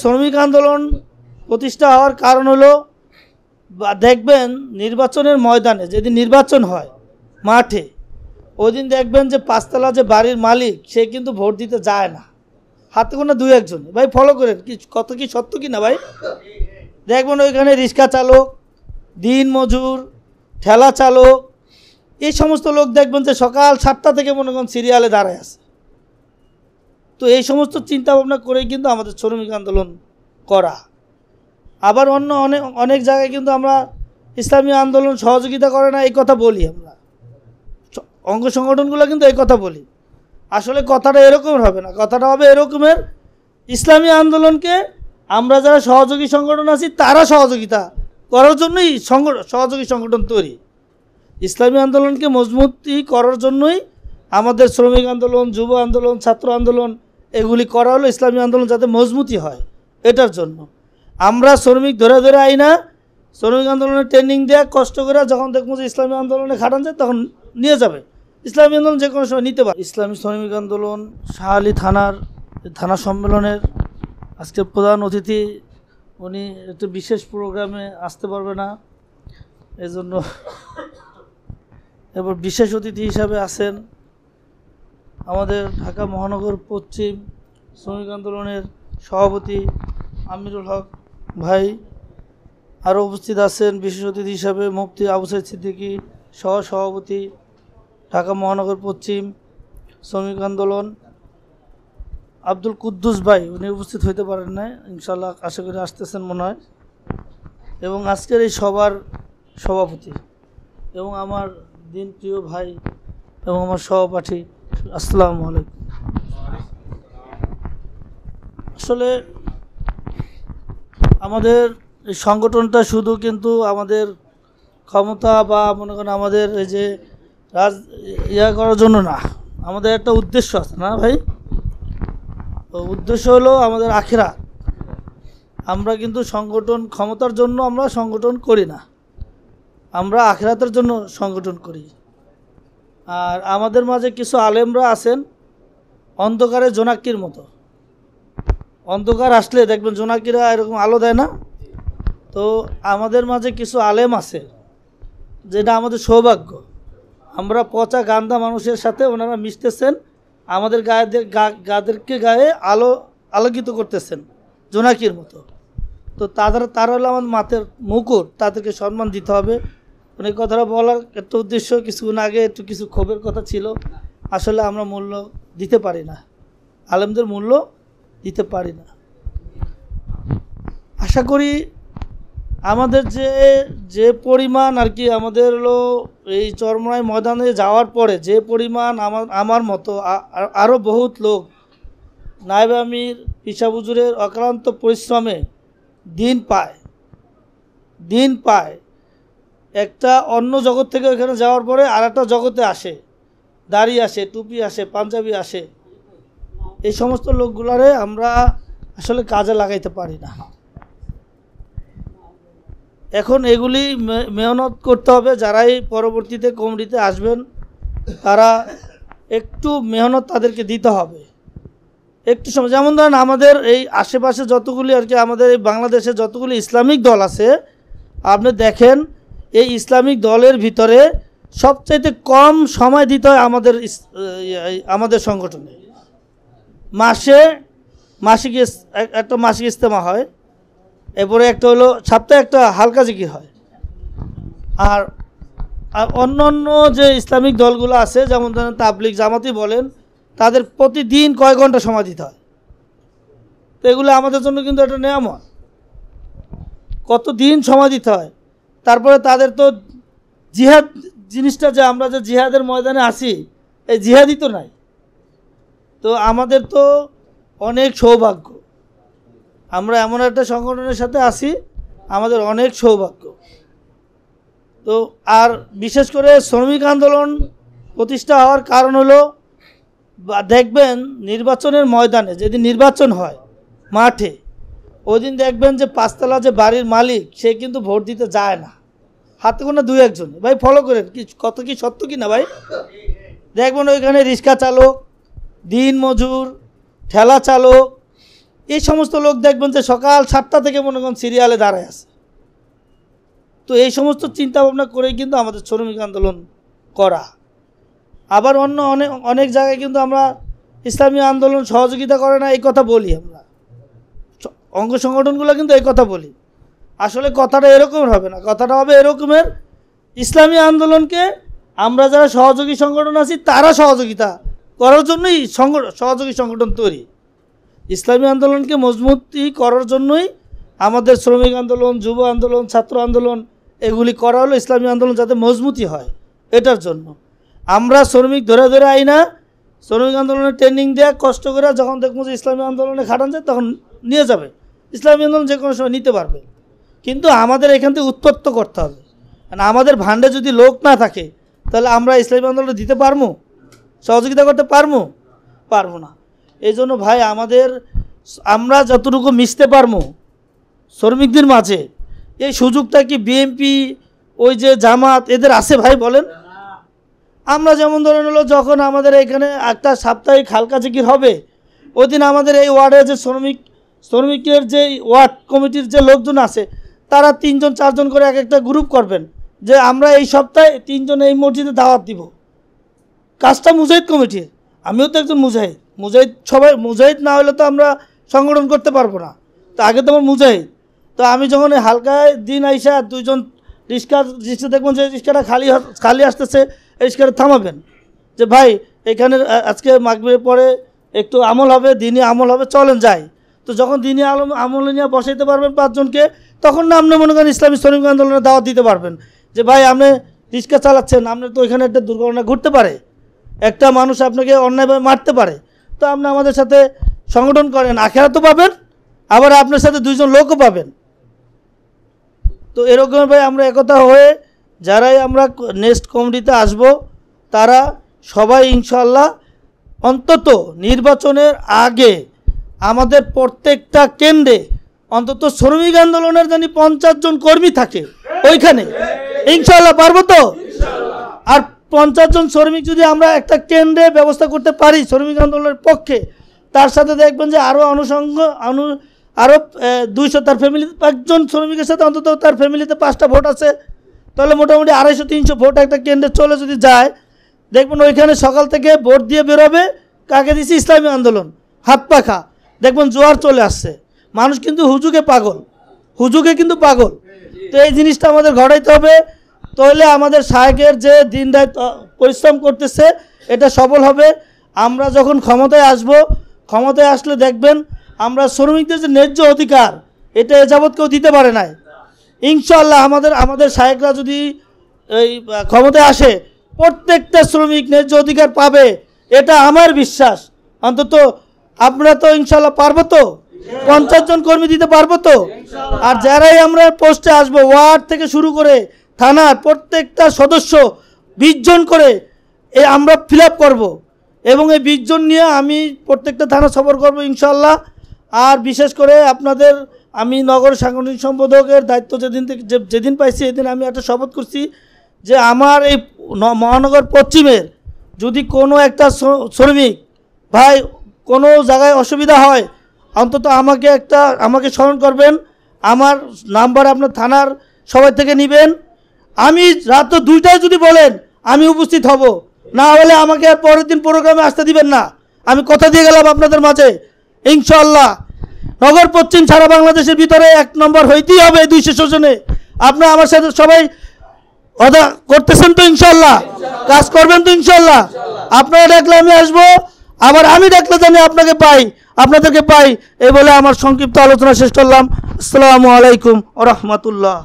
শ্রমিক আন্দোলন প্রতিষ্ঠা হওয়ার কারণ হলো দেখবেন নির্বাচনের ময়দানে যেদিন নির্বাচন হয় মাঠে ওই দিন দেখবেন যে পাঁচতলা যে বাড়ির মালিক সে কিন্তু ভোট দিতে যায় না, হাতে কোনো দুই একজন। ভাই ফলো করেন কি কত কি সত্য কি না ভাই? দেখবেন ওইখানে রিক্সা চালক, দিন মজুর, ঠেলা চালক, এই সমস্ত লোক দেখবেন যে সকাল 7টা থেকে মনে করেন সিরিয়ালে দাঁড়ায় আছে। তো এই সমস্ত চিন্তা ভাবনা করেই কিন্তু আমাদের শ্রমিক আন্দোলন করা। আবার অন্য অনেক জায়গায় কিন্তু আমরা ইসলামী আন্দোলন সহযোগিতা করে না এই কথা বলি, আমরা অঙ্গ সংগঠনগুলো কিন্তু এই কথা বলি। আসলে কথাটা এরকম হবে না, কথাটা হবে এরকমের, ইসলামী আন্দোলনকে আমরা যারা সহযোগী সংগঠন আছি তারা সহযোগিতা করার জন্যই সহযোগী সংগঠন তৈরি। ইসলামী আন্দোলনকে মজবুতি করার জন্যই আমাদের শ্রমিক আন্দোলন, যুব আন্দোলন, ছাত্র আন্দোলন এগুলি করা হলো ইসলামী আন্দোলন যাতে মজবুতি হয় এটার জন্য। আমরা শ্রমিক ধরে ধরে আই না, শ্রমিক আন্দোলনের ট্রেনিং দেওয়া কষ্ট করে যখন দেখবো যে ইসলামী আন্দোলনে খাটান যায় তখন নিয়ে যাবে। ইসলামী আন্দোলন যে কোনো সময় নিতে পারে। ইসলামী শ্রমিক আন্দোলন শাহালি থানা সম্মেলনের আজকে প্রধান অতিথি, উনি একটু বিশেষ প্রোগ্রামে আসতে পারবে না, এজন্য এবার বিশেষ অতিথি হিসাবে আছেন আমাদের ঢাকা মহানগর পশ্চিম শ্রমিক আন্দোলনের সভাপতি আমিরুল হক ভাই। আরও উপস্থিত আছেন বিশেষ অতিথি হিসাবে মুফতি আবু সাইদ সিদ্দিকী সহ সভাপতি ঢাকা মহানগর পশ্চিম শ্রমিক আন্দোলন, আব্দুল কুদ্দুস ভাই, উনি উপস্থিত হইতে পারেন না, ইনশাল্লাহ আশা করি আসতেছেন মনে হয়, এবং আজকের এই সবার সভাপতি এবং আমার দিন প্রিয় ভাই এবং আমার সহপাঠী, আসসালামু আলাইকুম। আসলে আমাদের এই সংগঠনটা শুধু কিন্তু আমাদের ক্ষমতা বা মনে করেন আমাদের এই যে করার জন্য না, আমাদের একটা উদ্দেশ্য আছে না ভাই? তো উদ্দেশ্য হলো আমাদের আখিরাত। আমরা কিন্তু সংগঠন ক্ষমতার জন্য আমরা সংগঠন করি না, আমরা আখিরাতের জন্য সংগঠন করি। আর আমাদের মাঝে কিছু আলেমরা আছেন অন্ধকারে জোনাকির মতো, অন্ধকার আসলে দেখবেন জোনাকিরা এরকম আলো দেয় না। তো আমাদের মাঝে কিছু আলেম আছে, যেটা আমাদের সৌভাগ্য, আমরা পচা গান্দা মানুষের সাথে ওনারা মিশতেছেন, আমাদের গাদেরকে গায়ে আলোকিত করতেছেন জোনাকির মতো। তো তারা হলো আমাদের মাথার মুকুট, তাদেরকে সম্মান দিতে হবে। অনেক কথাটা বলার একটা উদ্দেশ্য, কিছুক্ষণ আগে একটু কিছু ক্ষোভের কথা ছিল। আসলে আমরা মূল্য দিতে পারি না, আলেমদের মূল্য দিতে পারি না। আশা করি আমাদের যে পরিমাণ আর কি আমাদের হলো এই চরমনাই ময়দানে যাওয়ার পরে যে পরিমাণ আমার মতো আরও বহুত লোক নায়েব আমির পিসা হুজুরের অক্লান্ত পরিশ্রমে দিন পায়, একটা অন্য জগৎ থেকে ওইখানে যাওয়ার পরে আর একটা জগতে আসে, দাড়ি আসে, টুপি আসে, পাঞ্জাবি আসে, এই সমস্ত লোকগুলারে আমরা আসলে কাজে লাগাইতে পারি না। এখন এগুলি মেহনত করতে হবে, যারাই পরবর্তীতে কমিটিতে আসবেন তারা একটু মেহনত তাদেরকে দিতে হবে একটু সময়। যেমন ধরেন আমাদের এই আশেপাশে যতগুলি আর কি আমাদের এই বাংলাদেশে যতগুলি ইসলামিক দল আছে, আপনি দেখেন এই ইসলামিক দলের ভিতরে সবচাইতে কম সময় দিতে হয় আমাদের সংগঠনে। মাসিক একটা মাসিক ইজতেমা হয়, এরপরে একটা হলো সপ্তাহে একটা হালকা জিকির হয়। আর অন্য অন্য যে ইসলামিক দলগুলো আছে যেমন ধরেন তাবলিগ জামাতি বলেন, তাদের প্রতিদিন কয়েক ঘন্টা সময় দিতে হয়। তো এগুলো আমাদের জন্য কিন্তু একটা নিয়ামত, কতদিন সময় দিতে হয়। তারপরে তাদের তো জিহাদ জিনিসটা, যে আমরা যে জিহাদের ময়দানে আসি, এই জিহাদই তো নাই। তো আমাদের তো অনেক সৌভাগ্য, আমরা এমন একটা সংগঠনের সাথে আছি, আমাদের অনেক সৌভাগ্য। তো আর বিশেষ করে শ্রমিক আন্দোলন প্রতিষ্ঠা হওয়ার কারণ হলো দেখবেন নির্বাচনের ময়দানে যেদিন নির্বাচন হয় মাঠে ওই দিন দেখবেন যে পাঁচতলা যে বাড়ির মালিক সে কিন্তু ভোট দিতে যায় না, হাতে কোনো দুই একজন। ভাই ফলো করেন কি কত কি সত্য কি না ভাই? দেখবেন ওইখানে রিক্সা চালক, দিন মজুর, ঠেলা চালক, এই সমস্ত লোক দেখবেন যে সকাল 7টা থেকে মনে করেন সিরিয়ালে দাঁড়ায় আছে। তো এই সমস্ত চিন্তা ভাবনা করেই কিন্তু আমাদের শ্রমিক আন্দোলন করা। আবার অন্য অনেক জায়গায় কিন্তু আমরা ইসলামী আন্দোলন সহযোগিতা করে না এই কথা বলি, আমরা অঙ্গ সংগঠনগুলো কিন্তু এই কথা বলি। আসলে কথাটা এরকম হবে না, কথাটা হবে এরকমের, ইসলামী আন্দোলনকে আমরা যারা সহযোগী সংগঠন আছি তারা সহযোগিতা করার জন্যই সহযোগী সংগঠন তৈরি। ইসলামী আন্দোলনকে মজবুতি করার জন্যই আমাদের শ্রমিক আন্দোলন, যুব আন্দোলন, ছাত্র আন্দোলন এগুলি করা হলো ইসলামী আন্দোলন যাতে মজবুতি হয় এটার জন্য। আমরা শ্রমিক ধরে ধরে আই না, শ্রমিক আন্দোলনের ট্রেনিং দেওয়া কষ্ট করে যখন দেখবো যে ইসলামী আন্দোলনে খাটান যায় তখন নিয়ে যাবে, ইসলামী আন্দোলন যে কোনো সময় নিতে পারবে। কিন্তু আমাদের এখান থেকে উৎপত্ত করতে হবে। আমাদের ভান্ডে যদি লোক না থাকে তাহলে আমরা ইসলামী আন্দোলনে দিতে পারবো, সহযোগিতা করতে পারবো না। এই জন্য ভাই আমরা যতটুকু মিশতে পারবো শ্রমিকদের মাঝে, এই সুযোগটা কি বিএনপি ওই যে জামাত এদের আছে ভাই বলেন? আমরা যেমন ধরেন হলো যখন আমাদের এখানে একটা সাপ্তাহিক হালকা জিকির হবে, ওই দিন আমাদের এই ওয়ার্ডে যে শ্রমিকের যে ওয়ার্ড কমিটির যে লোকজন আছে তারা 3জন 4জন করে এক একটা গ্রুপ করবেন যে আমরা এই সপ্তাহে 3জন এই মসজিদে দাওয়াত দিব। কাজটা মুজাহিদ কমিটির, আমিও তো একজন মুজাহিদ সবাই মুজাহিদ না হলে তো আমরা সংগঠন করতে পারবো না। তো আগে তো আমার মুজাহিদ, তো আমি যখন হালকায় দিন আইসা 2জন রিক্সা দেখবেন যে রিক্সাটা খালি আসতেছে, এই রিক্সাটা থামাবেন যে ভাই এখানে আজকে মাগরিবের পরে একটু আমল হবে, দিনই আমল হবে, চলেন যাই। তো যখন দিনই আমল নিয়ে বসাইতে পারবেন 5জনকে, তখন না আপনি মনে করেন ইসলামী শ্রমিক আন্দোলনের দাওয়াত দিতে পারবেন যে ভাই আপনি রিক্সা চালাচ্ছেন, আপনার তো এখানে একটা দুর্ঘটনা ঘটতে পারে, একটা মানুষ আপনাকে অন্যায়ভাবে মারতে পারে, তো আপনি আমাদের সাথে সংগঠন করেন, আখেরাতও পাবেন, আবার আপনার সাথে 2জন লোকও পাবেন। তো এরকম ভাই আমরা একতা হয়ে যারাই আমরা নেক্সট কমিটিতে আসব তারা সবাই ইনশাল্লাহ অন্তত নির্বাচনের আগে আমাদের প্রত্যেকটা কেন্দ্রে অন্তত শ্রমিক আন্দোলনের জানি 50 জন কর্মী থাকে ওইখানে, ইনশাল্লাহ পারবো তো? আর 50 জন শ্রমিক যদি আমরা একটা কেন্দ্রে ব্যবস্থা করতে পারি শ্রমিক আন্দোলনের পক্ষে, তার সাথে দেখবেন যে আরও আরও 200 তার ফ্যামিলিতে 5জন শ্রমিকের সাথে অন্তত তার ফ্যামিলিতে 5টা ভোট আছে, তাহলে মোটামুটি 250-300 ভোট একটা কেন্দ্রে চলে যদি যায়, দেখবেন ওইখানে সকাল থেকে ভোট দিয়ে বেরোবে, কাকে দিছি? ইসলামী আন্দোলন, হাত পাখা, দেখবেন জোয়ার চলে আসছে। মানুষ কিন্তু হুজুগে কিন্তু পাগল। তো এই জিনিসটা আমাদের ঘটাইতে হবে, তাহলে আমাদের শায়েকের যে দিন রাত পরিশ্রম করতেছে এটা সফল হবে। আমরা যখন ক্ষমতায় আসলে দেখবেন আমরা শ্রমিকদের যে ন্যায্য অধিকার এটা এ যাবৎ কেউ দিতে পারে নাই। ইনশাআল্লাহ আমাদের শায়েকরা যদি এই ক্ষমতায় আসে প্রত্যেকটা শ্রমিক ন্যায্য অধিকার পাবে, এটা আমার বিশ্বাস। অন্তত আপনারা তো ইনশাআল্লাহ পারবো তো? 50 জন কর্মী দিতে পারবো তো? আর যারাই আমরা পোস্টে আসবো ওয়ার্ড থেকে শুরু করে থানার প্রত্যেকটা সদস্য 20 জন করে আমরা ফিল আপ করবো, এবং এই 20 জন নিয়ে আমি প্রত্যেকটা থানা সফর করবো ইনশাআল্লাহ। আর বিশেষ করে আমি নগর সাংগঠনিক সম্পাদকের দায়িত্ব যেদিন পাইছি সেদিন আমি একটা শপথ করছি যে আমার এই মহানগর পশ্চিমের যদি কোনো একটা শ্রমিক ভাই কোনো জায়গায় অসুবিধা হয় অন্তত আমাকে স্মরণ করবেন, আমার নাম্বার আপনার থানার সবাই থেকে নেবেন। আমি রাত 2টায় যদি বলেন আমি উপস্থিত হব, না হলে আমাকে আর পরের দিন প্রোগ্রামে আসতে দিবেন না। আমি কথা দিয়ে গেলাম আপনাদের মাঝে ইনশাআল্লাহ নগর পশ্চিম সারা বাংলাদেশের ভিতরে 1 নম্বর হইতেই হবে 200 জনে। আপনারা আমার সাথে সবাই কথা করতেছেন তো? ইনশাআল্লাহ কাজ করবেন তো? ইনশাআল্লাহ আপনারা ডাকলে আমি আসবো, আবার আমি ডাকলে জানি আপনাদেরকে পাই। এই বলে আমার সংক্ষিপ্ত আলোচনা শেষ করলাম। আসসালামু আলাইকুম ওয়া রাহমাতুল্লাহ।